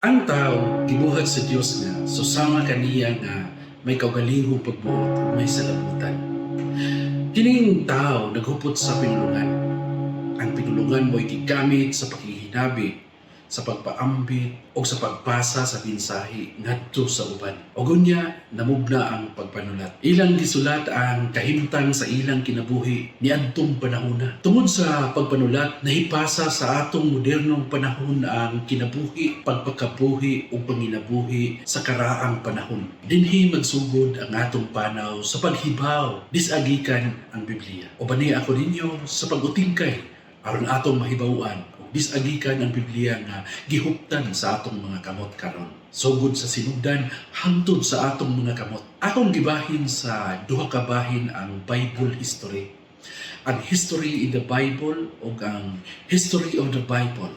Ang tao gibuhat sa Dios nga susama kaniya nga may kaugalingong pagbuot ug may salabutan. Kining tao naghupot sa pinulungan. Ang pinulungan mo'y gigamit sa paghihinabi, sa pagpaambit o sa pagpasa sa mensahe ngadto sa uban. O gunya namugna ang pagpanulat. Ilang gisulat ang kahimtang sa ilang kinabuhi niadtong panahona. Tungod sa pagpanulat, nahipasa sa atong modernong panahon ang kinabuhi, pagpakabuhi o panginabuhi sa karaang panahon. Dinhi magsugod ang atong panaw sa paghibaw, disagikan ang Biblia. O bani ako ninyo sa pag-utingkay aron atong mahibawan disagikan ang Biblia nga gihuptan sa atong mga kamot karon. Sugod sa sinugdan hangtod sa atong mga kamot. Akong gibahin sa duha ka bahin ang Bible history. Ang history in the Bible o ang history of the Bible.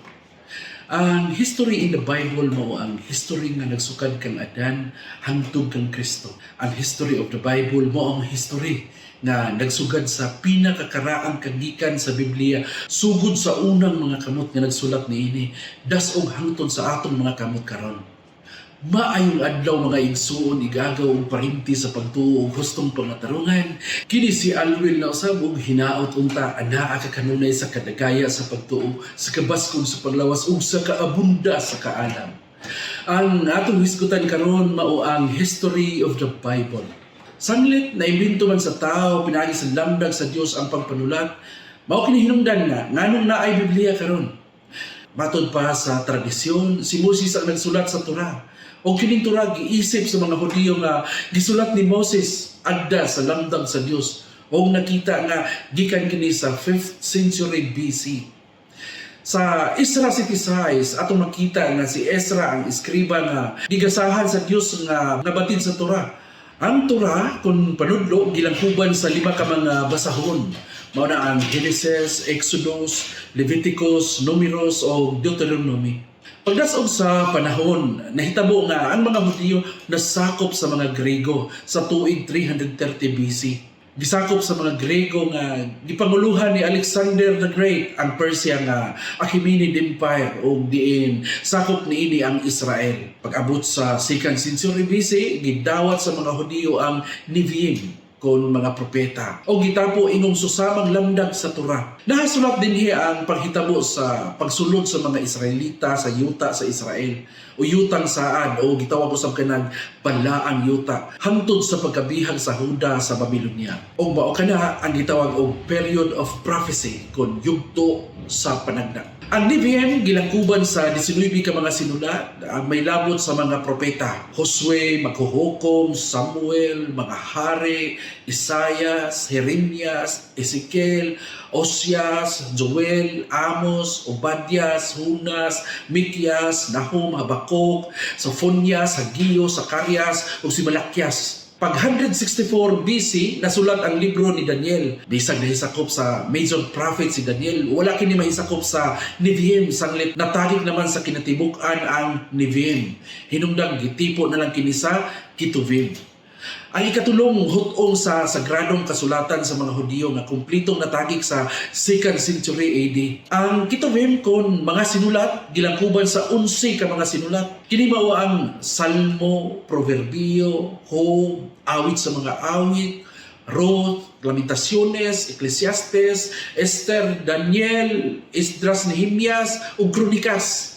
Ang history in the Bible mao ang history nga nagsukad kang Adan hangtod kang Kristo. Ang history of the Bible mao ang history na nagsugad sa pinakakaraang kagikan sa Biblia sugod sa unang mga kamot nga nagsulat niini dasog hangtod sa atong mga kamot karon. Maayong adlaw mga igsuon igagaw og parinti sa pagtuo og hustong pangatarungan. Kini si Alwin na usab og hinaot unta anaa ka kanunay sa kadagaya sa pagtuo, sa kabaskog sa paglawas ug sa kaabunda sa kaalam. Ang atong hisgutan karon mao ang history of the Bible. Sanglit na imbento man sa tao pinaagi sa lamdag sa Dios ang pagpanulat, mao kini hinungdan nga nganong naay Biblia karon. Matod pa sa tradisyon, si Moses ang nagsulat sa Torah. O kining Torah giisip sa mga Hudiyo nga gisulat ni Moses adda sa lamdag sa Dios. O nakita nga gikan kini sa 5th century BC. Sa Ezra 66 atong makita nga si Ezra ang eskriba nga gigasahan sa Dios nga nabatid sa Torah. Ang Torah kung panudlo gilangkuban sa 5 ka mga basahon. Mao na ang Genesis, Exodus, Leviticus, Numeros o Deuteronomy. Pagdasog sa panahon, nahitabo nga ang mga Hudiyo nasakop sa mga Grego sa tuig 330 BC. Gisakop sa mga Grego nga gipanguluhan ni Alexander the Great ang Persia nga Achaemenid Empire o diin sakop niini ang Israel. Pag-abot sa 2nd century BC, gidawat sa mga Hudiyo ang Nevi'im kon mga propeta o gitapo ingong susamang lamdag sa Torah. Nahasulat dinhi ang paghitabo sa pagsulod sa mga Israelita sa yuta sa Israel o yutang saad o gitawag usab kanang balaang yuta hangtod sa pagkabihag sa Huda sa Babylonia. O mao kana ang gitawag og period of prophecy kon yugto sa panagda. Ang Nevi'im gilangkuban sa 19 ka mga sinulat ang may labot sa mga propeta. Josue, Maghuhukom, Samuel, mga hari, Isaias, Jeremias, Ezekiel, Osias, Joel, Amos, Obadias, Hunas, Mikias, Nahum, Habakuk, Sophonias, Hagio, Zacarias ug si Malakias. Pag 164 BC, nasulat ang libro ni Daniel. Bisag nahisakop sa major prophet si Daniel. Wala kini mahisakop sa Nevi'im. Sanglit natagik naman sa kinatibuk-an ang Nevi'im. Hinungdang gitipo na lang kini sa Ketuvim. Ang ikatulong hutong sa sagradong kasulatan sa mga Hudiyo nga kumplitong natagik sa 2nd century AD. Ang Ketuvim kon mga sinulat gilangkuban sa 11 ka mga sinulat. Kini mao ang Salmo, Proverbio, Job, awit sa mga awit, Ruth, Lamentaciones, Ecclesiastes, Esther, Daniel, Esdras, Nehemias ug Kronikas.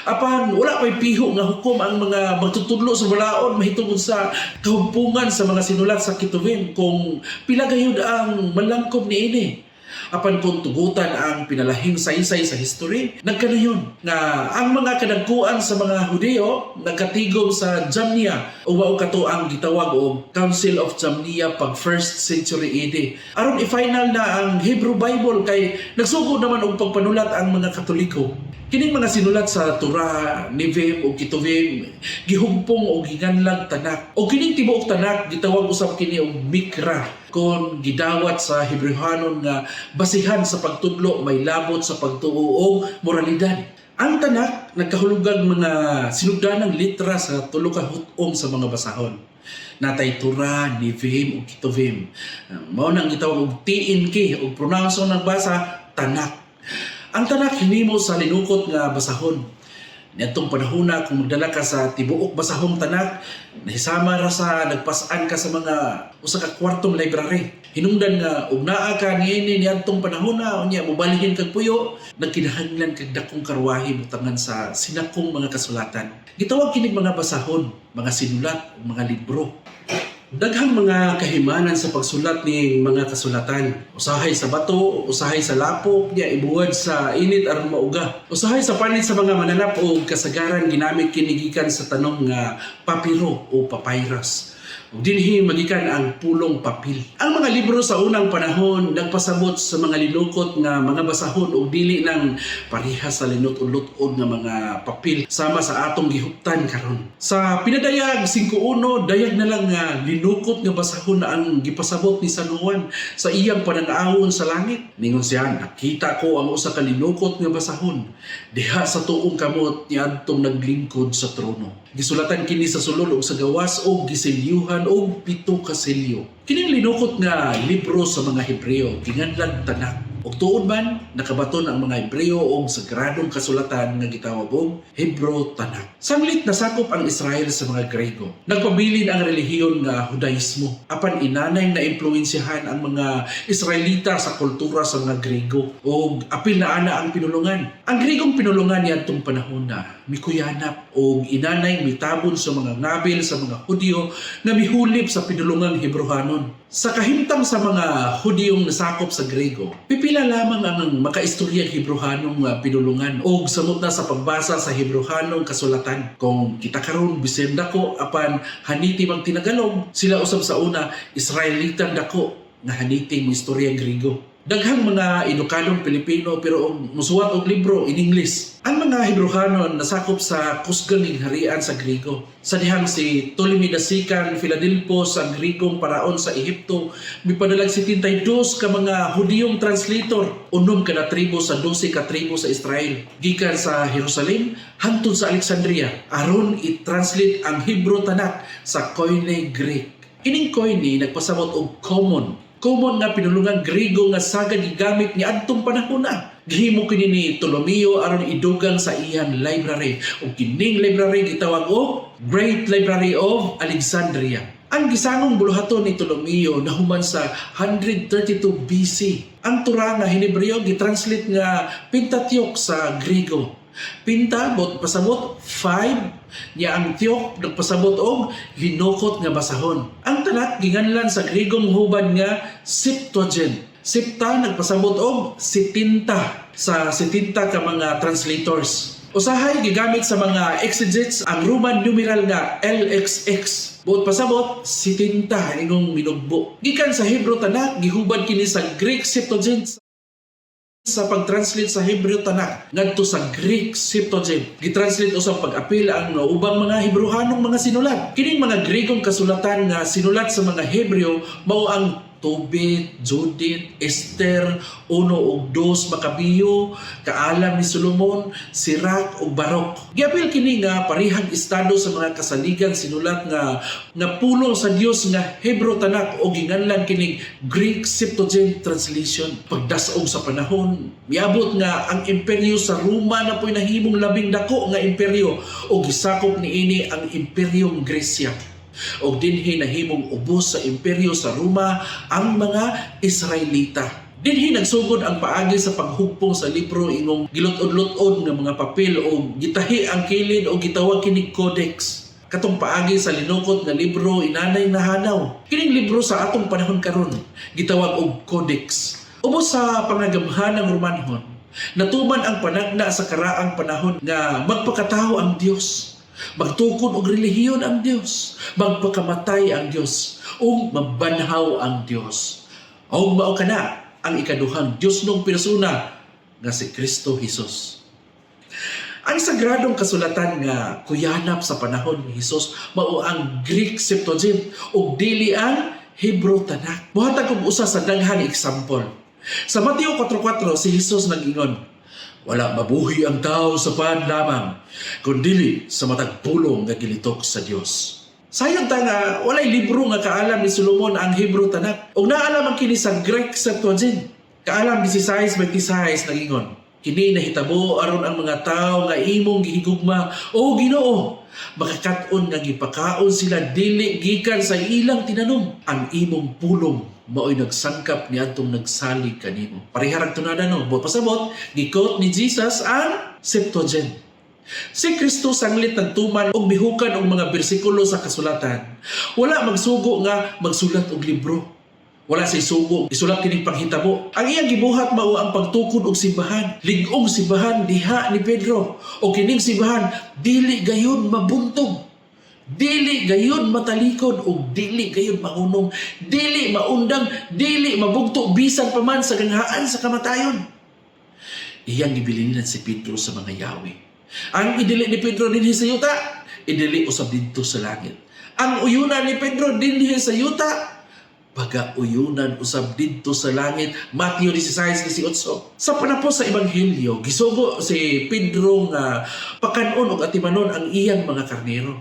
Apan wala pay piho nga hukom ang mga magtutudlo sa balaod mahitungod sa kahugpungan sa mga sinulat sa Ketuvim kung pila gayud ang malangkob niini. Apan kung tugutan ang pinalahing saysay sa history, nagkanayon nga ang mga kadagkuan sa mga Hudiyo nagkatigom sa Jamnia o mao kato ang gitawag og Council of Jamnia pag 1st century AD. Aron i-final na ang Hebrew Bible kay nagsugod naman og pagpanulat ang mga Katoliko. Kining mga sinulat sa Torah, Nevi'im o Ketuvim gihugpong og hinganlag tanak. O kining tibuok tanak gitawag usab kini og Mikra kon gidawat sa Hebrewhanon nga basihan sa pagtudlo may labot sa pagtuo og moralidad. Ang tanak nagkahulugan mga sinugdanang litra sa tulo ka hutong sa mga basahon. Natay Torah, Nevi'im o Ketuvim. Mao nang gitawag og TNK o pronounce nagbasa tanak. Ang tanak hinimo sa linukot nga basahon. Niadtong panahona kung magdala ka sa tibuok basahong tanak, nahisama ra sa nagpasan ka sa mga usa ka kwartong library. Hinungdan nga ug naa ka niini niadtong panahona unya mobalhin kag puyo, nagkinahanglan kag dakong karwahe butangan sa sinakong mga kasulatan. Gitawag kinig mga basahon, mga sinulat ug mga libro. Daghang mga kahimanan sa pagsulat ni mga kasulatan. Usahay sa bato, usahay sa lapok, niya ibuwad sa init aron mauga. Usahay sa panit sa mga mananap o kasagaran ginamit kinigikan sa tanong nga papiro o papyrus. Ug dinhi magikan ang pulong papel. Ang mga libro sa unang panahon nagpasabot sa mga linukot nga mga basahon ug dili nang parehas sa linut-lut-od nga mga papel sama sa atong gihuptan karon. Sa pinadayag 5:1 dayag na lang nga linukot nga basahon na ang gipasabot ni San Juan sa iyang pananaawon sa langit. Ningon siya, nakita ko ang usa ka linukot nga basahon diha sa tuong kamot niadtong naglingkod sa trono. Gisulatan kini sa sulod ug sa gawas og gisilyuhan og 7 ka selyo. Kining linukot nga libro sa mga Hebreo ginganlan Tanak. Ug tuod man nakabaton ang mga Hebreo og sagradong kasulatan nga gitawag og Hebro Tanak. Sanglit nasakop ang Israel sa mga Grego. Nagpabilin ang relihiyon nga Judaismo. Apan inanay na impluwensyahan ang mga Israelita sa kultura sa mga Grego ug apil na ana ang pinulungan. Ang Gregong pinulungan niadtong panahon na mikuyanap ug inanay mitabon sa mga ngabil sa mga Hudyo nga mihulip sa pinulungang Hebrohanon. Sa kahimtang sa mga Hudyong nasakop sa Grego, pipila lamang ang makaistoryang Hebrohanong pinulungan o samot na sa pagbasa sa Hebrohanong kasulatan. Kung kita karon bisan dako apan haniti mang tinagalog, sila usab sa una Israelitan dako nga haniti mo istoryang Grego. Daghang mga Ilocanong Pilipino pero musuwat og libro in English. Ang mga Hebrohanon nasakop sa kusgang harian sa Grego. Sa dihang si Ptolemy Dasikan Philadelphos ang Gregong paraon sa Ehipto, mipadalag 72 ka mga Hudyong translator, unom kada tribo sa 12 ka tribo sa Israel, gikan sa Jerusalem hangtod sa Alexandria, aron i-translate ang Hebro Tanak sa Koine Greek. Ining Koine nagpasabot og common nga pinulungan Grego nga sagad gigamit ni adtong panahon na. Gihimo kini ni Ptolomeo aron idugang sa iyang library ug kining library gitawag og Great Library of Alexandria. Ang gisangong buluhaton ni Ptolomeo nahuman sa 132 BC. Ang tura nga Henebreo gitranslate nga Pentateuch sa Grego. Pinta bot pasabot 5 niya ang Theok nagpasabot og linukot nga basahon. Ang Tanak ginganlan sa Gregong hubad nga Septuagint. Septa nagpasabot og 70 sa 70 ka mga translators. Usahay gigamit sa mga exegetes ang Roman numeral nga LXX. Buot pasabot 70 ingong minugbo. Gikan sa Hebro Tanak gihubad kini sa Greek Septuagint sa pag-translate sa Hebrew Tanak ngadto sa Greek Septuagint. Gitranslate usab pag-apil ang ubang mga Hebrohanong mga sinulat. Kining mga Gregong kasulatan nga sinulat sa mga Hebreo mao ang Tobit, Judith, Esther, 1 ug 2 Makabiyo, Kaalam ni Solomon, Sirach ug Barok. Giapil kini nga parihang estado sa mga kasaligan sinulat nga pulong sa Dios nga Hebro Tanak o ginganlan kining Greek Septuagint translation. Pagdasog sa panahon, miabot nga ang imperyo sa Roma na po'y nahimong labing dako nga imperyo o gisakop niini ang Imperyong Gresya. O dinhi nahimong ubos sa imperyo sa Roma ang mga Israelita. Dinhi nagsugod ang paagi sa paghugpong sa libro ingong gilot-od-lot-od nga mga papel o gitahi ang kilid o gitawag kini codex. Katong paagi sa linukot nga libro inanay nahanaw. Kining libro sa atong panahon karon gitawag og codex. Ubos sa pangagamhan ng Romanhon, natuman ang panagna sa karaang panahon nga magpakataho ang Dios. Magtukod og relihiyon ang Dios, magpakamatay ang Dios, ug mabanhaw ang Dios. Ug mao kana ang ikaduhang Dios nung persona nga si Kristo Jesus. Ang sagradong kasulatan nga kuyanap sa panahon ni Jesus mao ang Greek Septuagint ug dili ang Hebro Tanak. Buhatag og usa sa daghang example. Sa Mateo 4:4 si Jesus nag-ingon, wala mabuhi ang tao sa pan lamang, kundi sa matag pulong nga gilitok sa Dios. Sayang ta nga walay libro nga kaalam ni Solomon ang Hebro Tanak. Og naalam ang kini sa Greek Septuagint. Kaalam 16:26 nagingon, Kini nahitabo aron ang mga tawo nga imong gihigugma, o Ginoo, makakat-on nga gipakaon sila dili gikan sa ilang tinanom. Ang imong pulong mao'y nagsangkap niadtong nagsalig kanimo. Pariharag tunada no, pasabot gikot ni Jesus ang Septuagint. Si Kristo sanglit nagtuman og mihukan og mga bersikulo sa kasulatan. Wala magsugo nga magsulat og libro. Wala say sugo isulat kining panghitabo. Ang iyang gibuhat mao ang pagtukod og simbahan. Lig-ong simbahan diha ni Pedro. O kining simbahan dili gayon mabuntong. Dili gayon matalikod o dili gayon maunong. Dili maundang, dili mabugto bisan pa man sa ganghaan sa kamatayon. Iyang gibilinan si Pedro sa mga yawi. Ang idili ni Pedro dinhi sa yuta, idili usab didto sa langit. Ang uyunan ni Pedro dinhi sa yuta, pagauyunan usab didto sa langit. Mateo 16:18. Sa panapos sa ebanghelyo, gisugo si Pedro nga pakanon og atimanon ang iyang mga karnero.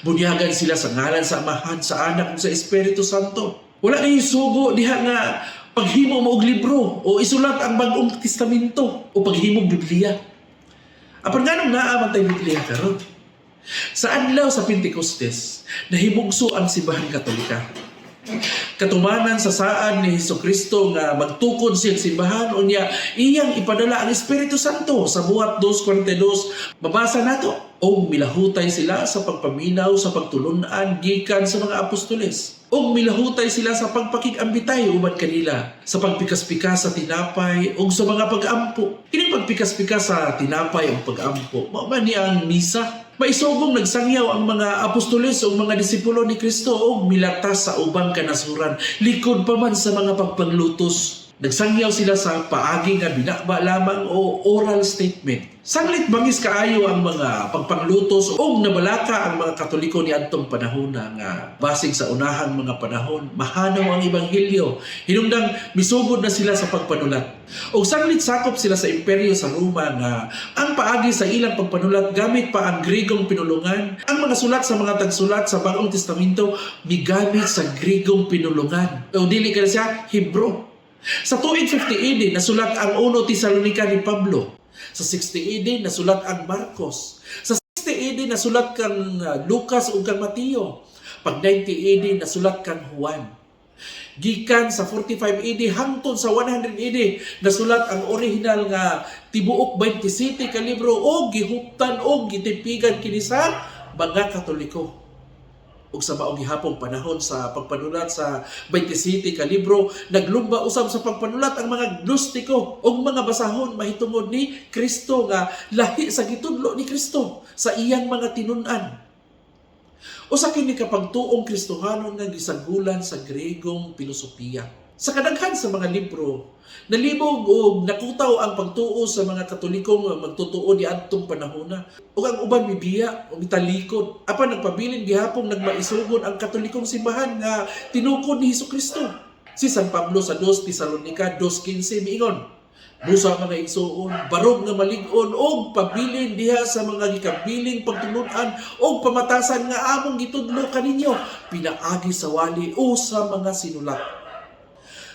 Bunyagan sila sa ngalan sa Amahan, sa Anak ug sa Espiritu Santo. Wala na sugo diha nga paghimo mo og libro o isulat ang Bagong Testamento o paghimo og Biblia. Apan ganong naaman tayo Biblia karon. Sa adlaw sa Pentecostes, nahimugso ang simbahan Katolika. Katumanan sa saan ni Hesukristo nga magtukod siyang simbahan unya iyang ipadala ang Espiritu Santo sa buhat 2:42. Mabasa nato, og milahutay sila sa pagpaminaw sa pagtulunan gikan sa mga apostoles. Og milahutay sila sa pagpakig-ambitay uban kanila, sa pagpikas-pikas sa tinapay ug sa mga pag-ampo. Kining pagpikas-pikas sa tinapay ug pag-ampo, mao man ni ang misa. Maisugong nagsangyaw ang mga apostoles o mga disipulo ni Kristo o milatas sa ubang kanasuran, likod pa man sa mga pagpanglutos. Nagsangyaw sila sa paagi nga binaba lamang o oral statement. Sanglit bangis kaayo ang mga pagpanglutos o nabalaka ang mga Katoliko ni adtong panahon nga basig sa unahang mga panahon, mahanaw ang ebanghelyo. Hinungdang misugod na sila sa pagpanulat. O sanglit sakop sila sa imperyo sa Roma nga ang paagi sa ilang pagpanulat gamit pa ang Gregong pinulungan. Ang mga sulat sa mga tagsulat sa Bagong Testamento migamit sa Gregong pinulungan. O dili ka na siya Hebro. Sa tuig 50 AD, nasulat ang 1 Tesalonica ni Pablo. Sa 60 AD, nasulat ang Marcos. Sa 60 AD, nasulat kang Lucas o kang Mateo. Pag 90 AD, nasulat kang Juan. Gikan sa 45 AD hangtod sa 100 AD, nasulat ang original nga tibuok 27 ka libro o gihuptan o gitipigan kini sa mga Katoliko. Ug sa maong gihapong panahon sa pagpanulat sa 27 ka libro, naglumba usab sa pagpanulat ang mga gnostiko ug mga basahon mahitungod ni Kristo nga lahi sa gitudlo ni Kristo sa iyang mga tinun-an. Usa kini kapagtuong Kristohanon nga gisagulan sa Gregong pilosopiya. Sa kadaghan sa mga libro, nalibog o nakutaw ang pagtuo sa mga Katolikong magtutuo ni adtong panahona. O ang uban mibiya o mitalikod. Apan nagpabilin gihapon nagmaisugon ang Katolikong simbahan nga tinukod ni Hesukristo. Si San Pablo sa 2 Tesalonica 2:15 miingon, busa mga igsuon, barog nga malig-on og pabilin diha sa mga gikabiling pagtulun-an og pamatasan nga among gitudlo kaninyo pinaagi sa wali o sa mga sinulat.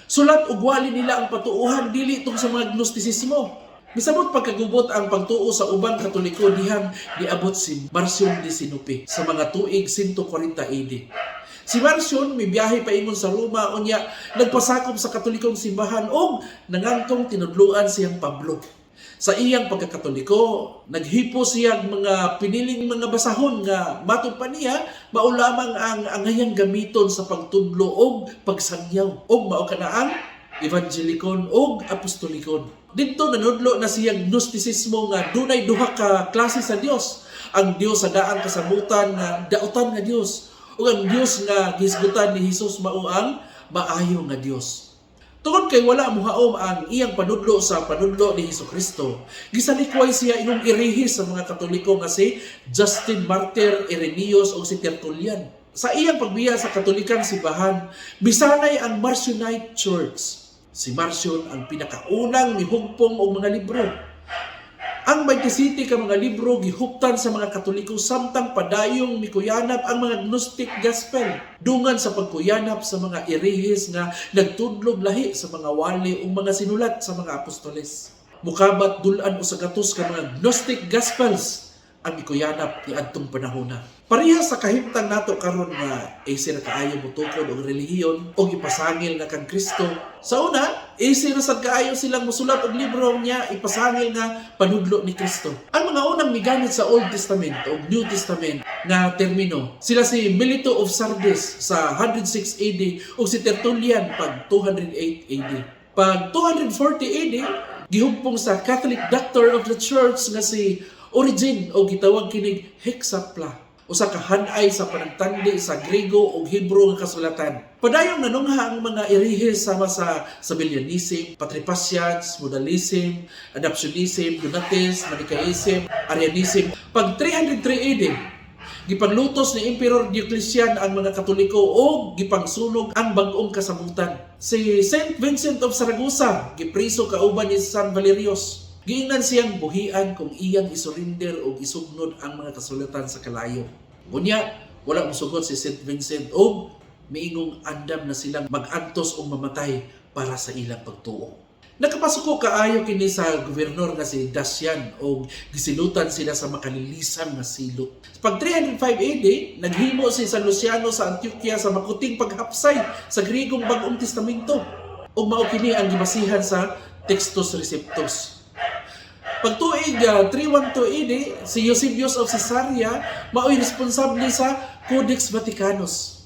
Sulat ug wali nila ang patuuhan dili tong sa mga gnostisismo. Misabot pagkagubot ang pagtuo sa ubang Katoliko dihang niabot si Marcion de Sinope sa mga tuig 140 AD. Si Marcion mibiyahe paingon sa Roma unya nagpasakop sa Katolikong simbahan og nangangkong tinudluan siyang Pablo. Sa iyang pagkakatoliko, naghipo siyang mga piniling mga basahon nga matod pa niya mao lamang ang angayang gamiton sa pagtudlo og pagsangyaw og mao kana ang evangelikon og apostolikon. Dito nanudlo na siyang gnostisismo nga dunay duha ka klase sa Dios. Ang Dios sa daang kasabutan nga dautan nga Dios ug ang Dios nga gisgutan ni Hesus mao ang maayo nga Dios. Tungod kay wala muhaom ang iyang panudlo sa panudlo ni Hesukristo, gisalikway siya inong irehis sa mga Katoliko nga si Justin Martyr, Irenaeus o si Tertullian. Sa iyang pagbiya sa Katolikang simbahan, bisanay ang Marcionite Church. Si Marcion ang pinakaunang mihugpong og mga libro. Ang 27 ka mga libro gihuptan sa mga Katoliko samtang padayong mikuyanap ang mga Gnostic Gospel dungan sa pagkuyanap sa mga irehis nga nagtudlog lahi sa mga wali o mga sinulat sa mga apostoles. Mukabat dulan o sa gatos ka mga Gnostic Gospels ang ikuyanap ni adtong panahona. Pareha sa kahimtang nato karon nga isir kaayo mutukod og relihiyon o ipasangil nga kang Kristo. Sa una, isir sad kaayo silang musulat og libro niya ipasangil nga panudlo ni Kristo. Ang mga unang migamit sa Old Testament o New Testament nga termino, sila si Melito of Sardis sa 106 AD o si Tertullian pag 208 AD. Pag 240 AD, gihugpong sa Catholic Doctor of the Church nga si Origen o gitawag kinig Hexapla, usa ka hanay sa panagtandi sa Grego o Hebro nga kasulatan. Padayong nanungha ang mga irihe sama sa Sabellianism, Patripassians, Modalism, Adaptionism, Donatis, Manichaeism, Arianism. Pag 303 AD, gipanglutos ni Emperor Diocletian ang mga Katoliko o gipangsunog ang bag-ong kasabutan. Si Saint Vincent of Saragossa gipriso kauban ni San Valerius. Giingnan siyang buhian kung iyang isurinder o isugnod ang mga kasulatan sa kalayo. Ngunya, wala mosugod si Saint Vincent o miingong andam na silang mag-antos o mamatay para sa ilang pagtuo. Nakapasuko kaayo kini sa gobernador nga si Dacian o gisilutan sila sa makalilisan nga silot. Pag 305 AD, naghimo si San Luciano sa Antioquia sa makuting paghapsay sa Gregong Bagong Testamento o mao kini ang gibasihan sa Textus Receptus. Pag tuig 312 AD, si Eusebius of Caesarea mao'y responsable sa Codex Vaticanus.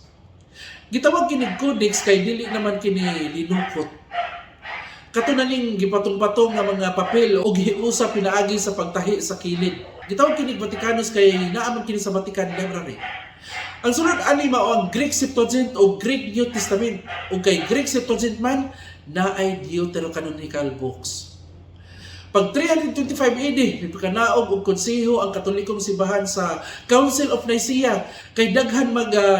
Gitawag kini Codex kay dili naman kini linukot. Katunaning gipatong-patong nga mga papel o gihiusa pinaagi sa pagtahi sa kilid. Gitawag kini Vaticanus kay naaman kini sa Vatican Library. Ang sunod ani mao ang Greek Septuagint o Greek New Testament. O kay Greek Septuagint man naay Deuterocanonical books. Pag 325 AD, nipikanaog og konseho ang Katolikong simbahan sa Council of Nicaea kay daghan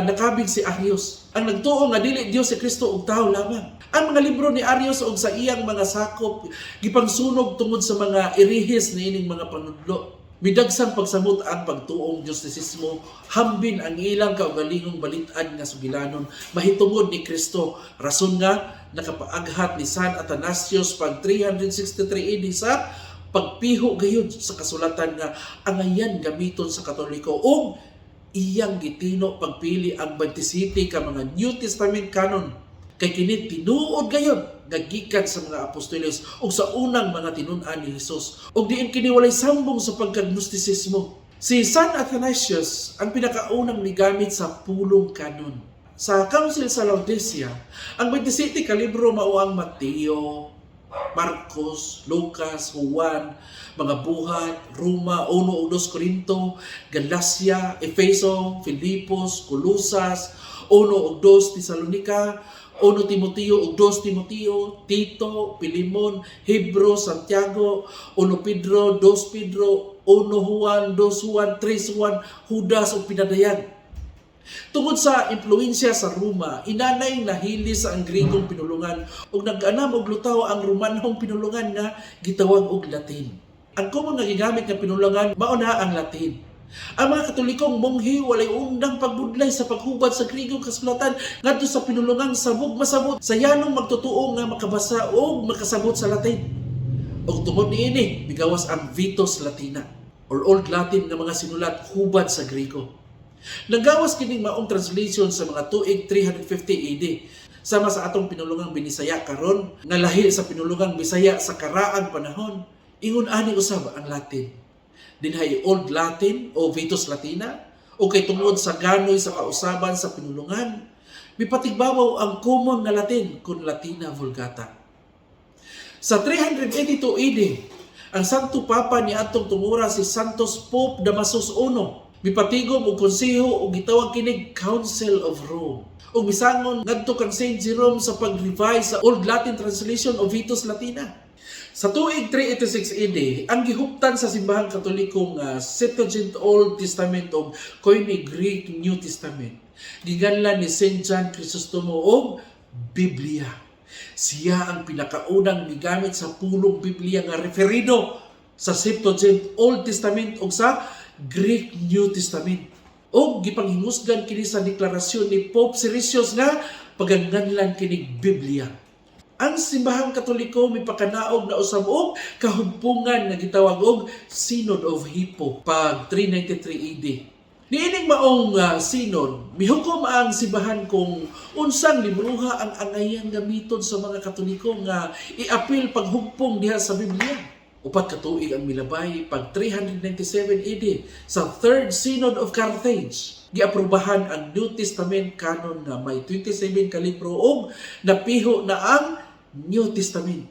nakabig si Arius. Ang nagtuo nga dili Dios si Kristo og tao lamang. Ang mga libro ni Arius og sa iyang mga sakop gipangsunog tungod sa mga irihis niining mga panudlo. Midagsang pagsamot ang pagtuong Gnostisismo, hambin ang ilang kaugalingong balitan nga sugilanon mahitungod ni Kristo. Rason nga nakapaaghat ni San Athanasius pag 363 AD sa pagpiho gayud sa kasulatan nga angayan gamiton sa Katoliko o iyang gitino pagpili ang 27 ka mga New Testament canon kay kini tinuod gayud nagikan sa mga apostoles o sa unang mga tinun-an ni Hesus o diin kini walay sambong sa pagka-Gnostisismo. Si San Athanasius ang pinakaunang migamit sa pulong kanon. Sa Council sa Laodicea, ang 27 ka libro mao ang Mateo, Marcos, Lucas, Juan, mga buhat, Roma, 1 o 2 Corinto, Galacia, Efeso, Filipos, Colosas, 1 o 2 Tesalonica, 1 Timoteo ug 2 Timoteo, Tito, Pilemon, Hebro, Santiago, 1 Pedro, 2 Pedro, 1 Juan, 2 Juan, 3 Juan, Judas ug pinadayag. Tungod sa impluensya sa Roma, inanay nahili sa ang Gregong pinulungan ug nag-anam og lutaw ang Romanhong pinulungan nga gitawag og Latin. Ang common nga gigamit nga pinulungan mao na ang Latin. Ang mga Katolikong monghe walay undang pagbudlay sa paghubad sa Gregong kasulatan ngadto sa pinulungang sabog masabot sa yanong magtutuo nga makabasa o makasabot sa Latin. Og tungod niini migawas ang Vetus Latina or Old Latin nga mga sinulat hubad sa Grego. Nagawas kining maong translation sa mga tuig 350 AD sama sa atong pinulungang Binisaya karon nga lahi sa pinulungang Bisaya sa karaang panahon. Ingon ani usab ang Latin. Dinhay Old Latin o Vetus Latina o kay tungod sa ganoy sa kausaban sa pinulungan mipatigbabaw ang common nga Latin kun Latina Vulgata. Sa 382 AD ang Santo Papa ni atong tumura si Santos Pope Damasus I mipatigom og konseho og gitawag kining Council of Rome. Og misangon ngadto kang Saint Jerome sa pag-revise sa Old Latin translation o Vetus Latina. Sa tuig 386 AD, ang gihuptan sa simbahang Katolikong Septuagint Old Testament o Koine Greek New Testament, giganlan ni Saint John Chrysostom og Biblia. Siya ang pinakaunang migamit sa pulong Biblia nga referido sa Septuagint Old Testament o sa Greek New Testament. O gipanghingusgan kini sa deklarasyon ni Pope Siricius nga pagganganlan kining Biblia. Ang simbahang Katoliko mipakanaog na usab og kahugpungan nga gitawag og Synod of Hippo pag 393 AD. Niining maong synod, mihukom ang simbahan kung unsang libruha ang angayang gamiton sa mga Katoliko nga iapil paghugpong diha sa Biblia. Upat ka tuig ang milabay pag 397 AD sa Third Synod of Carthage. Giaprubahan ang New Testament canon nga may 27 ka libro ug napiho na ang New Testament.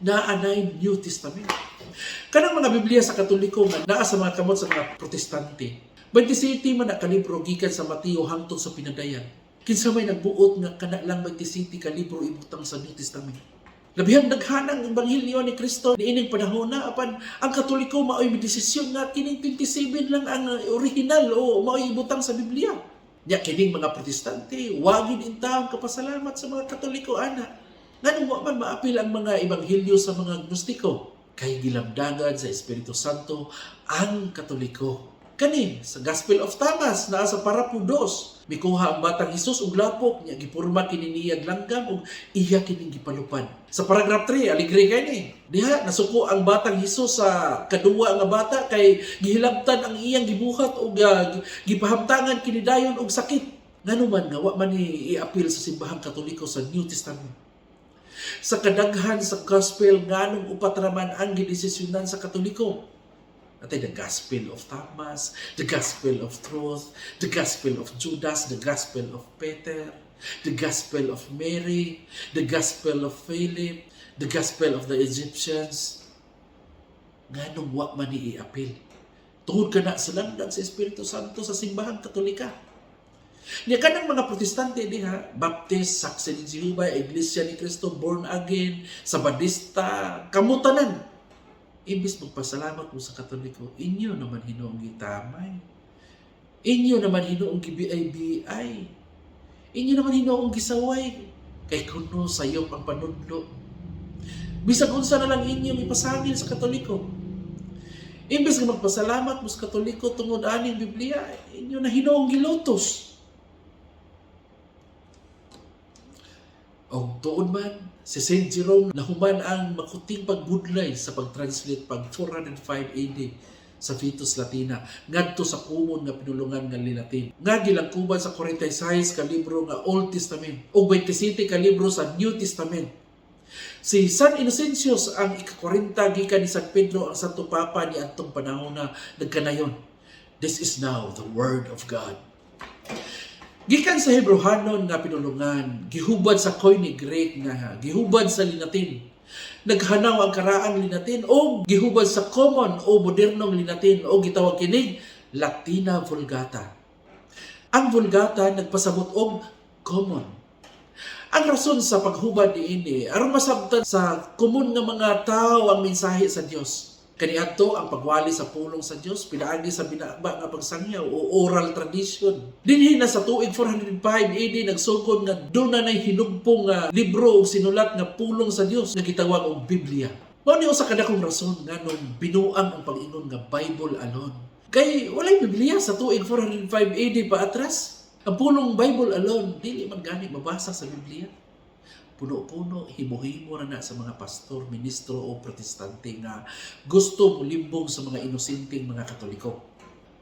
Naanay New Testament. Kanang mga Biblia sa Katoliko nga naa sa mga kamot sa mga Protestante. 27 man na kalibro gikan sa Mateo hangtod sa Pinadayan. Kinsa may nagbuot nga kana lang 27 ka libro ibutang sa New Testament. Labihang daghanang ebanghelyo ni Kristo niining panahon na apan ang Katoliko maoy desisyon nga kining 27 lang ang original o maoy ibutang sa Biblia. Nya kining mga Protestante wagin intawon kapasalamat sa mga Katoliko ana. Nganong wa man maapil ang mga ebanghelyo sa mga Gnostiko kay gilamdagan sa Espiritu Santo ang Katoliko. Kani sa Gospel of Thomas naa sa parapo 2 mikuha ang batang Hesus og lapok nya gipurma kini niyag langgam ug iya kining gipalupad. Sa paragraph 3 aligre kani diha nasuko ang batang Hesus sa kaduwa nga bata kay gihilabtan ang iyang gibuhat ug gipahamtangan kini dayon og sakit. Ngano man nga wa man ni iapil sa simbahang Katoliko sa New Testament. Sa kadaghan sa gospel nganong upat raman ang gidesisyonan sa Katoliko. Atay the Gospel of Thomas, the Gospel of Truth, the Gospel of Judas, the Gospel of Peter, the Gospel of Mary, the Gospel of Philip, the Gospel of the Egyptians. Nganong wa man ni iapil. Tungod kana sa landag sa Espiritu Santo sa simbahang Katolika. Niya kanang mga Protestante diha, Baptist, Saksi ni Jehovah, Iglesia ni Cristo, Born Again, Sabadista, kamutanan. Imbis magpasalamat mo sa Katoliko, inyo naman hinoong gitamay. Inyo naman hinoong gibiay-biay. Inyo naman hinoong gisaway. Kay kuno sayop ang panudlo. Bisag unsa na lang inyong ipasangil sa Katoliko. Imbis nga magpasalamat mo sa Katoliko tungod aning Biblia, inyo na hinoong gilotos. Og tuod man, si St. Jerome nahuman ang makuting pagbudlay sa pag-translate pag 405 AD sa Vetus Latina ngadto sa kumon nga pinulungan nga Latin. Nga gilangkuban sa 46 ka libro nga Old Testament ug 27 ka libro sa New Testament. Si San Inocencio ang ika-40 gikan ni San Pedro ang Santo Papa ni adtong panahon na nagkanayon. This is now the Word of God. Gikan sa Hebrehanon nga pinulungan, gihubad sa Koine Greek nga, gihubad sa Linatin. Naghanaw ang karaang Linatin o gihubad sa common o modernong Linatin o gitawag kining Latina Vulgata. Ang Vulgata nagpasabot og common. Ang rason sa paghubad niini aron masabtan sa komun nga mga tao ang mensahe sa Dios. Kaniadto ang pagwali sa pulong sa Dios pinaagi sa binaba nga pagsangyaw o oral tradition. Dinhi na sa tuig 405 AD nagsugod nga dunay hinugpong nga libro o sinulat nga pulong sa Dios nga gitawag og Biblia. Mao ni usa ka dakong rason nganong binuang ang pag-ingon nga Bible alone. Kay walay Biblia sa tuig 405 AD pa atras. Ang pulong Bible alone dili man gani mabasa sa Biblia. Puno-puno, himo-himo na sa mga pastor, ministro o protestante nga gusto mulimbong sa mga inosenteng mga Katoliko.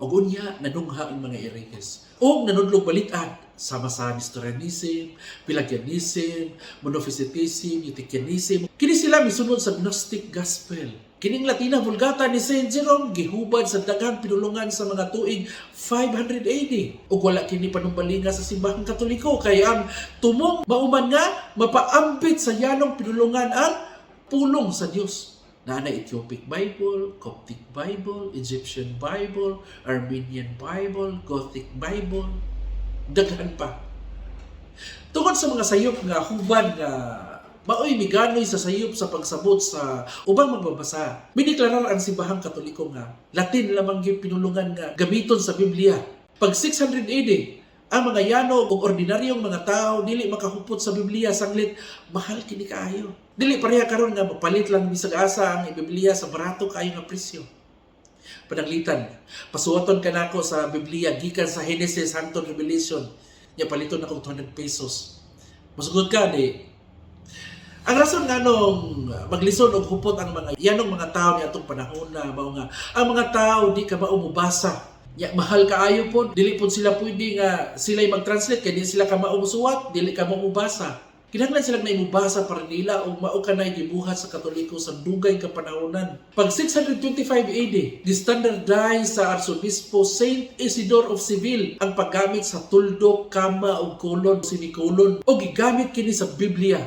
O unya, nanungha ang mga hereges. O nanudlog balitan, sama sa Nestorianism, Pelagianism, Monophysitism, Eutychianism. Kini sila misunod sa Gnostic Gospel. Kining Latina Vulgata ni St. Jerome gihubad sa daghang pinulungan sa mga tuig 500 AD. Ug wala kini panumbalinga sa simbahang Katoliko kay ang tumong mauman nga mapaambit sa yanong pinulungan ang pulong sa Dios. Naana Ethiopic Bible, Coptic Bible, Egyptian Bible, Armenian Bible, Gothic Bible, daghan pa. Tungod sa mga sayop nga hubad nga maoy miganoy sa sayop sa pagsabot sa ubang magbabasa. Mideklarar ang simbahang Katoliko nga Latin lamang gyud pinulungan nga gamiton sa Biblia. Pag 600 AD, ang mga yanog o ordinaryong mga tao dili makahupot sa Biblia sanglit mahal kini kaayo. Dili pareha karon nga mapalit lang bisag asa ang Biblia sa barato kaayo nga presyo. Pananglitan, pasuwaton kanako sa Biblia gikan sa Genesis hangtod Revelation. Nya paliton ako 200 pesos. Masugod ka di. Ang rason nga nung maglisod og hupot ang mga yanong mga tao ni atong panahon na mao nga ang mga tao di ka mao mubasa. Ya mahal kaayo po, dili po sila pwede nga sila'y mag-translate kay di sila ka mao musuwat, dili ka mao mubasa. Kinahanglan sila na imubasa para nila o mao kanay gibuhat sa Katoliko sa dugay ka panahonan. Pag 625 AD, gistandardize sa Arsobispo Saint Isidore of Seville ang paggamit sa tuldok, kama ug kolon, semikolon o gigamit kini sa Biblia.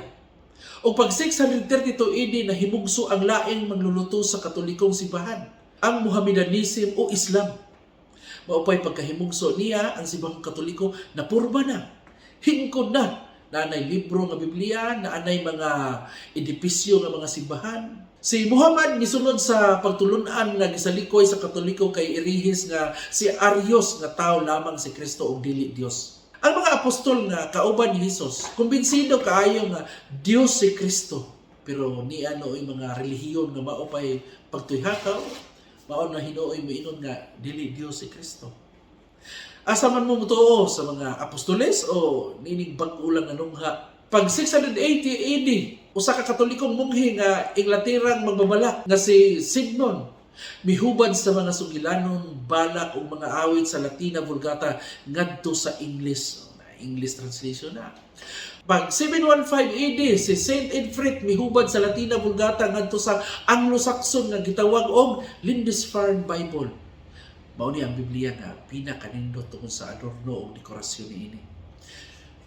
O pag 632 AD nahimugso ang laing mangluluto sa Katolikong simbahan, ang Mohammedanism o Islam. Maupay pagkahimugso niya ang simbahang Katoliko na purba na, hingkod na, naanay libro nga Biblia, naanay mga edipisyo nga mga simbahan. Si Muhammad gisunod sa pagtulunan nga gisalikoy sa Katoliko kay irihis nga si Arios nga tao lamang si Kristo ug dili Dios. Ang mga apostol nga kauban ni Hesus, kumbinsido kaayo nga Dios si Kristo. Pero ni anoy mga relihiyon nga maupay pagtuyhakaw, mao na hinuoy moingon nga dili Dios si Kristo. Asa man mo mutuo sa mga apostoles o nining bag-o lang nanungha. Pag 680 AD, usa ka Katolikong munghi nga Inglaterang magbabalak nga si Signon mihubad sa mga sugilanon balak o mga awit sa Latina Vulgata ngadto sa English translation na. Pag 715 AD, si Saint Edfrid mihubad sa Latina Vulgata ngadto sa Anglo-Saxon nga gitawag og Lindisfarne Bible. Mao ni ang Biblia nga pinakanindot tungkol sa adorno o dekorasyon niini.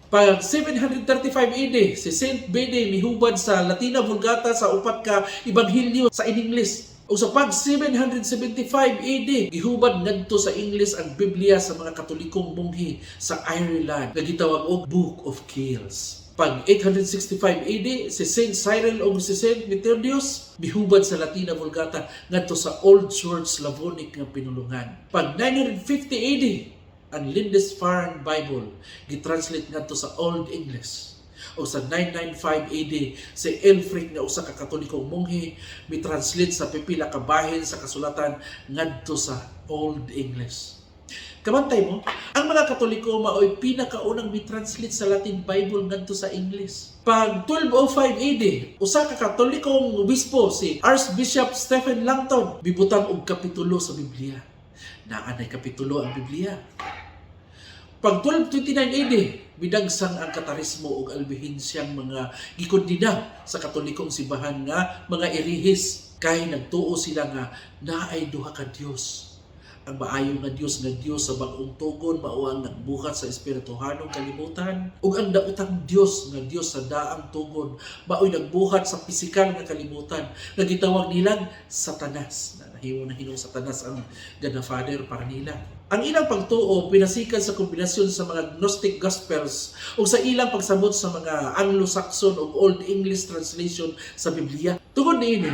Pag 735 AD, si Saint Bede mihubad sa Latina Vulgata sa upat ka ebanghelyo sa in-English. O sa pag 775 AD, gihubad ngadto sa English ang Biblia sa mga Katolikong munghi sa Ireland nga gitawag og Book of Kells. Pag 865 AD, si Saint Cyril o si Saint Methodius mihubad sa Latina Vulgata ngadto sa Old Church Slavonic nga pinulungan. Pag 950 AD, ang Lindisfarne Bible gitranslate ngadto sa Old English. O sa 995 AD, si Elfric nga usa ka Katolikong munghi mitranslate sa pipila ka bahin sa kasulatan ngadto sa Old English. Kabantay mo, ang mga Katoliko mao'y pinakaunang mitranslate sa Latin Bible ngadto sa English. Pag 1205 AD, usa ka Katolikong obispo si Archbishop Stephen Langton bibutang og kapitulo sa Biblia. Naanay kapitulo ang Biblia. Pag 1229 AD, bidagsang ang Katarismo ug albihensyang mga gikondina sa Katolikong simbahan nga mga irihis kay nagtuo sila nga naay duha ka Dios. Ang maayo nga Dios sa bag-ong tugon mao ang nagbuhat sa espirituhanong kalibutan ug ang daotang Dios sa daang tugon mao'y nagbuhat sa pisikal nga kalibutan nga gitawag nilang Satanas. Nahimo na hinong Satanas ang God the Father para nila. Ang ilang pagtuo pinasikan sa kombinasyon sa mga Gnostic Gospels o sa ilang pagsamot sa mga Anglo-Saxon o Old English translation sa Biblia. Tungod niini,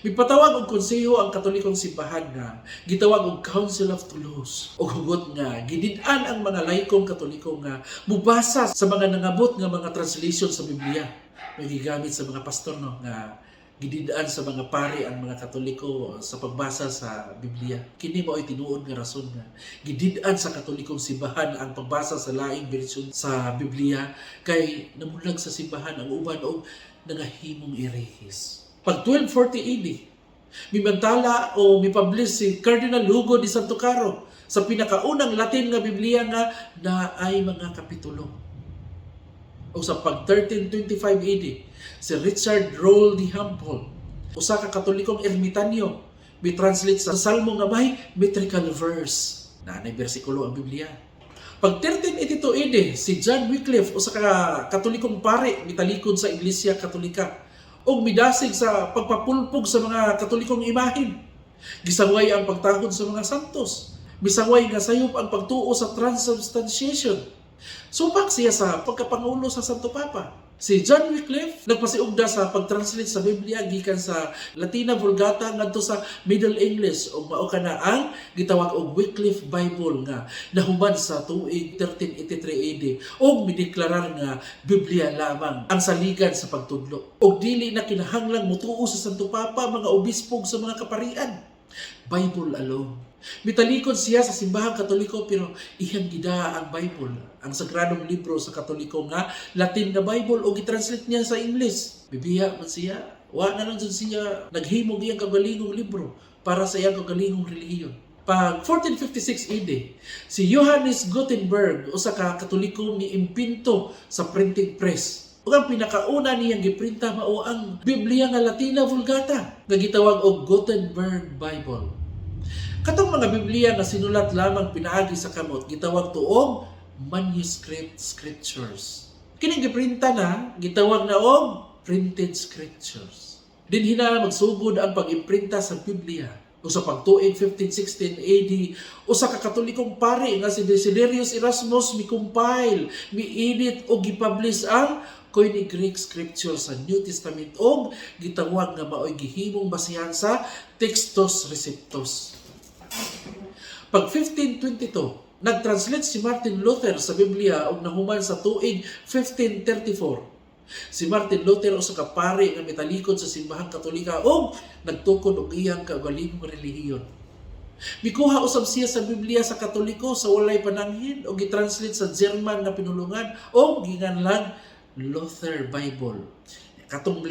mipatawag og konseho ang Katolikong simbahan nga gitawag og Council of Toulouse o hugot nga gidid-an ang mga laikong Katoliko nga mubasa sa mga nangabot nga mga translation sa Biblia. May gigamit sa mga pastor nga gidid-an sa mga pari ang mga Katoliko sa pagbasa sa Biblia. Kini mao ay tinuod nga rason nga gidid-an sa Katolikong simbahan ang pagbasa sa laing bersyon sa Biblia kay namulag sa simbahan ang uban og nangahimong irehis. Pag 1240 AD, mimantala o mipublish si Cardinal Hugo de Santo Caro sa pinakaunang Latin nga Biblia nga na ay mga kapitulo. O sa pag 1325 AD, si Richard Rolle de Hampol, usa ka Katolikong ermitanyo, mitranslate sa Salmo nga may metrical verse na may bersikulo ang Biblia. Pag 1382 AD, si John Wycliffe, usa ka Katolikong pare, mitalikod sa Iglesia Katolika, o midasig sa pagpapulpog sa mga Katolikong imahin. Gisaway ang pagtahod sa mga santos. Misaway nga sayop ang pagtuo sa transubstantiation. Supak siya sa pagkapangulo sa Santo Papa. Si John Wycliffe nagpasiugda sa pagtranslate sa Biblia gikan sa Latina Vulgata ngadto sa Middle English ug mao kana ang gitawag og Wycliffe Bible nga nahuman sa tuig 1383 AD ug mideklarar nga Biblia lamang ang saligan sa pagtudlo ug dili na kinahanglang mutuo sa Santo Papa mga obispo sa mga kaparian. Bible alone. Mitalikod siya sa simbahang Katoliko pero iyang gida ang Bible, ang sagradong libro sa Katoliko nga Latin na Bible o gitranslate niya sa English. Bibiya man siya, wa na lang dyan siya naghimog iyang kagalingong libro para sa iyang kagalingong relihiyon. Pag 1456 AD, si Johannes Gutenberg, usa ka Katoliko ni impinto sa printing press. Ug ang pinakauna niyang giprinta mao ang Biblia nga Latina Vulgata nga gitawag og Gutenberg Bible. Katong mga Biblia nga sinulat lamang pinaagi sa kamot gitawag tuog manuscript scriptures. Kining giprinta na gitawag na og printed scriptures. Dinhi na magsugod ang pag-imprinta sa Biblia. O sa pagtuig 1516 AD, usa ka Katolikong pari nga si Desiderius Erasmus mi-compile, mi-edit o gipublish ang Koine Greek Scripture sa New Testament o gitawag nga maoy gihimong basihan sa Textus Receptus. Pag 1522, nagtranslate si Martin Luther sa Biblia ug nahuman sa tuig 1534. Si Martin Luther usa ka pari nga mitalikod sa simbahang Katolika ug nagtukod og iyang kaugalingong relihiyon. Mikuha usab siya sa Biblia sa Katoliko sa walay pananghin ug gitranslate sa German nga pinulungan ug ginganlan Luther Bible. Katong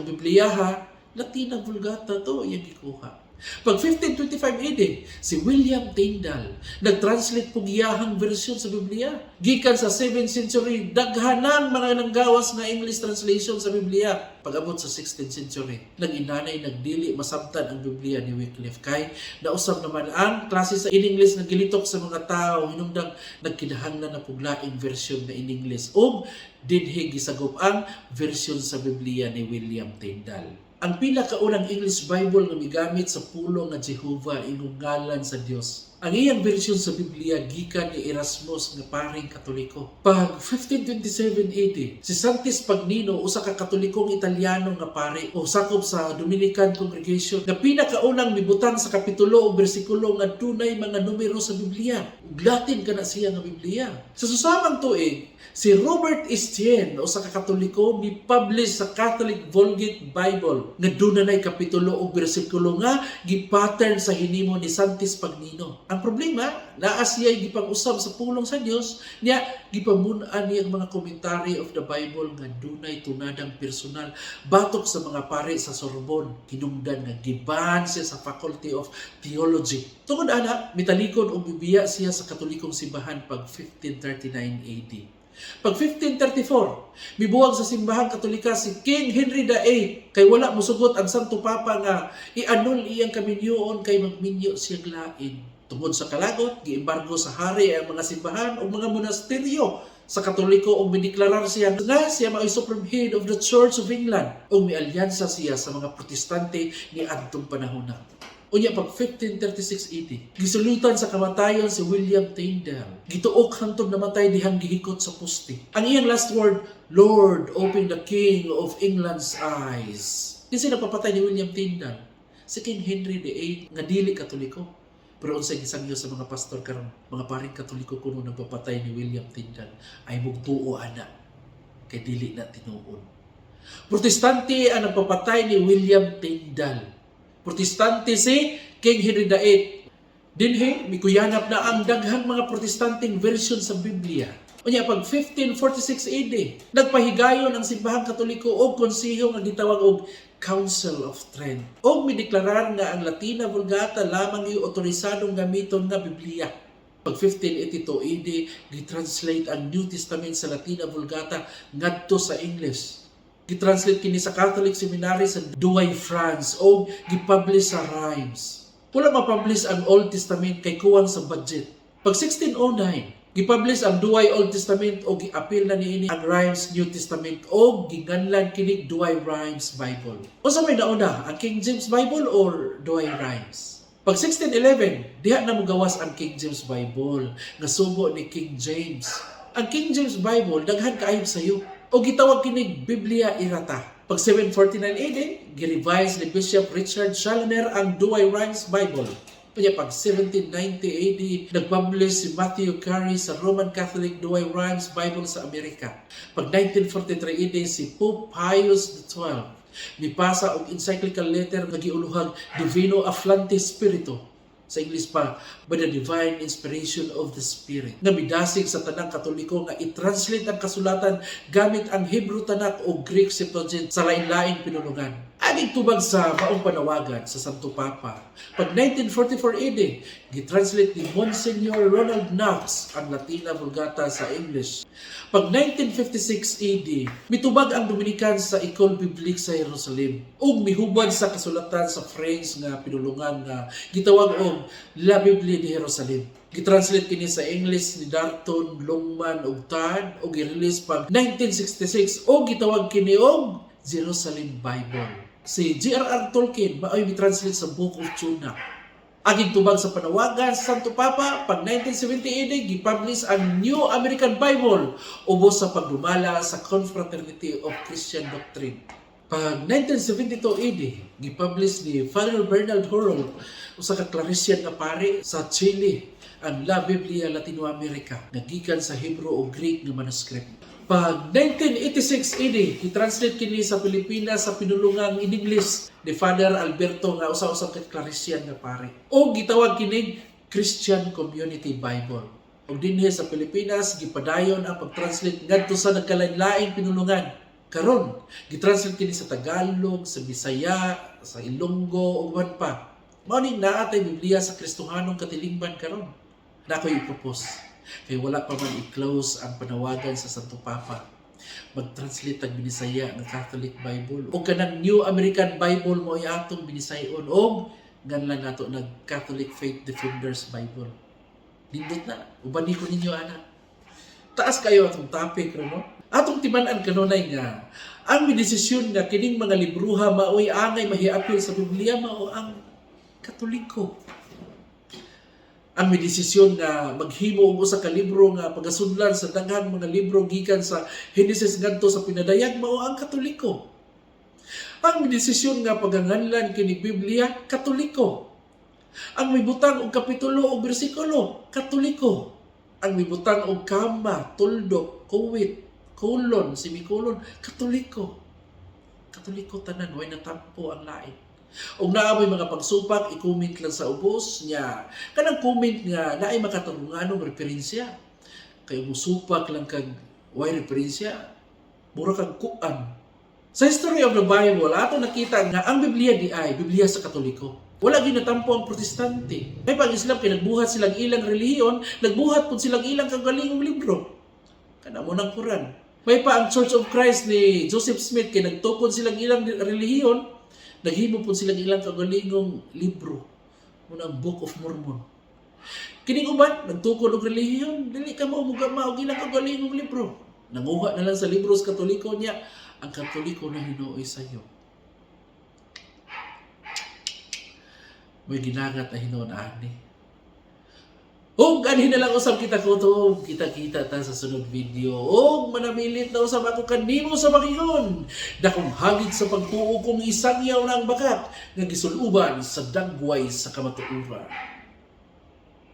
Biblia ha, Latina Vulgata to iyang gikuha. Pag 1525 AD, si William Tyndale nagtranslate po giyahang version sa Biblia. Gikan sa 7th century, daghanang mga nanggawas na English translation sa Biblia. Pag-abot sa 16th century, nag-inanay nagdili masabtan ang Biblia ni Wycliffe kay nausab naman ang klase sa in-English na gilitok sa mga tao hinungdang nagkinahanglan na puglaing version na in-English ug dinhi gisagop ang version sa Biblia ni William Tyndale. Ang pinakaunang English Bible nga migamit sa pulong nga Jehovah ingong ngalan sa Dios. Ang iyang version sa Biblia gikan ni Erasmus nga paring Katoliko. Pag 1527 AD, si Santis Pagnino usa ka Katolikong Italyano nga pari o sakop sa Dominican Congregation nga pinakaunang mibutang sa kapitulo o bersikulo nga dunay mga numero sa Biblia. Ug Latin kana siya nga Biblia. Sa susamang tuig, si Robert Estienne usa ka Katoliko mi-publish sa Catholic Vulgate Bible nga dunay kapitulo o bersikulo nga gi-pattern sa hinimo ni Santis Pagnino. Ang problema, naa siya gipang-usab sa pulong sa Dios niya gipamun-an niya ang mga commentary of the Bible nga dunay tunadang personal batok sa mga pari sa Sorbonne. Hinungdan nga giban siya sa Faculty of Theology. Tungod ana, mitalikod og bibiya siya sa Katolikong simbahan pag 1539 AD. Pag 1534, mibuwag sa simbahang Katolika si King Henry VIII kay wala mosugot ang Santo Papa nga i-annul iyang kaminyoon kay magminyo siyang lain. Tungod sa kalagot, giembargo sa hari ang mga simbahan o mga monasteryo sa Katoliko o mideklarar siya nga siya mao'y Supreme Head of the Church of England o mialyansa siya sa mga Protestante ni adtong panahon. Unya pag 1536 AD, gisulutan sa kamatayon si William Tyndale. Gituok hantod namatay dihang gihikot sa poste. Ang iyang last word, Lord, open the King of England's eyes. Kasi napapatay ni William Tyndale, si King Henry VIII nga dili Katoliko. Pero unsay gisangyo sa mga pastor karon, mga paring Katoliko kuno nagpapatay ni William Tyndale ay mugtuo ana kay dili na tinuon. Protestante ang nagpapatay ni William Tyndale. Protestante si King Henry VIII. Dinhi, mikuyanap na ang daghang mga protestanteng version sa Biblia. Unya pag 1546 AD, nagpahigayon ang simbahang Katoliko o konseho nga gitawag og Council of Trent. O mideklarar nga ang Latina Vulgata lamang yung otorisadong gamiton nga Biblia. Pag 1582 AD, gitranslate ang New Testament sa Latina Vulgata ngadto sa English. Gitranslate kini sa Catholic Seminary sa Douai, France o gipublish sa Rheims. Wala mapublish ang Old Testament kay kuwang sa budget. Pag 1609, gipublish ang Douai Old Testament o giapil na niini ang Rheims New Testament o giganlan kini Douai Rheims Bible. Unsa may nauna, ang King James Bible or Douai Rheims? Pag 1611, diha na mogawas ang King James Bible nga sugo ni King James. Ang King James Bible daghan kaayo sayo o gitawag kini Biblia Irata. Pag 749 AD, gi-revise ni Bishop Richard Challoner ang Douai Rheims Bible. Kanya pag 1790 AD, nag-publish si Matthew Carey sa Roman Catholic Douai Rheims Bible sa Amerika. Pag 1943 AD, si Pope Pius XII mipasa og encyclical letter nga giuluhag Divino Afflante Spiritu Sa English pa, by the divine inspiration of the Spirit. Nga bidasig sa tanang Katoliko nga i-translate ang kasulatan gamit ang Hebrew Tanakh o Greek Septuagint sa lain-laing pinulungan. Aning tubag sa maong panawagan sa Santo Papa. Pag 1944 AD, gitranslate ni Monsignor Ronald Knox ang Latina Vulgata sa English. Pag 1956 AD, mitubag ang Dominican sa École Biblique sa Jerusalem ug mihubad sa kasulatan sa French nga pinulungan nga gitawag og La Biblia de Jerusalem. Gitranslate kini sa English ni Darton, Longman ug Tad ug i-release pag 1966 ug gitawag kini og Jerusalem Bible. Si J.R.R. Tolkien maoy mi-translate sa Book of Jonah. Aging tubag sa panawagan sa Santo Papa, pag 1978 gipublish ang New American Bible ubos sa pagdumala sa Confraternity of Christian Doctrine. Pag 1972 AD, gipublish ni Father Bernard Hurrell usa ka Claretian nga pari sa Chile ang La Biblia Latinoamerica nga gikan sa Hebrew o Greek nga manuscript. Pag 1986 AD, i-translate kini sa Pilipinas sa pinulungang in English ni Father Alberto nga usa-usa ka Claretian nga pare. O gitawag kini Christian Community Bible. O dinhi sa Pilipinas gipadayon ang pag-translate ngadto sa nagkalain-laing pinulungan. Karon, gitranslate kini sa Tagalog, sa Bisaya, sa Ilonggo ug uban pa. Mao ni naatay Biblia sa Kristohanong katilingban karon. Nakoy i-propose. Kaya wala pa man i-close ang panawagan sa Santo Papa. Mag-translate ang Binisaya ng Catholic Bible. O kanang New American Bible mo ay atong binisayon. O ganlan nato ng Catholic Faith Defenders Bible. Nindot na. Ubani ko ninyo, anak. Taas kayo atong topic, no? Atong timanan kanunay nga, ang desisyon nga kining mga libruha maoy angay mahiapil sa Biblia mao ang Katoliko. Ang may desisyon nga maghimo og usa ka libro nga pagasudlan sa daghang mga libro gikan sa Genesis ngadto sa pinadayag mao ang Katoliko. Ang may desisyon nga paganganlan kini Biblia, Katoliko. Ang may butang og kapitulo o bersikulo, Katoliko. Ang may butang og kama, tuldok, kuwit, kolon, semikolon, Katoliko. Katoliko tanan, way natampo ang lain. Og naamay mga pagsupak, i-comment lang sa ubos niya. Kanang comment nga naay makatarunganong referensya. Kay musupak lang kag way referensya, mura kag kuan. Sa history of the Bible, ato nakita nga ang Biblia di ay Biblia sa Katoliko. Wala ginatampo ang Protestante. May pag-Islam kay nagbuhat silang ilang relihiyon, nagbuhat pud silang ilang kagalingong libro. Kana mo ng Quran. May pa ang Church of Christ ni Joseph Smith kay nagtukod silang ilang relihiyon, naghimo po silang ilang kagalingong libro. Munang Book of Mormon. Kining uban, nagtukod og relihiyon, dili ka maumugama og ilang kagalingong libro. Nanguha na lang sa libro sa Katoliko niya, ang Katoliko na hinuoy sa iyo. May ginagat na hinuon ani. Og anhin na lang usab kita ko to, kita-kita ta sa sunod video. Og manamilit na usab ako kanimo sa makingon. Dakong hagit sa pagtuo kong isangyaw ng bakat nga gisuluban sa dagway sa kamatuoran.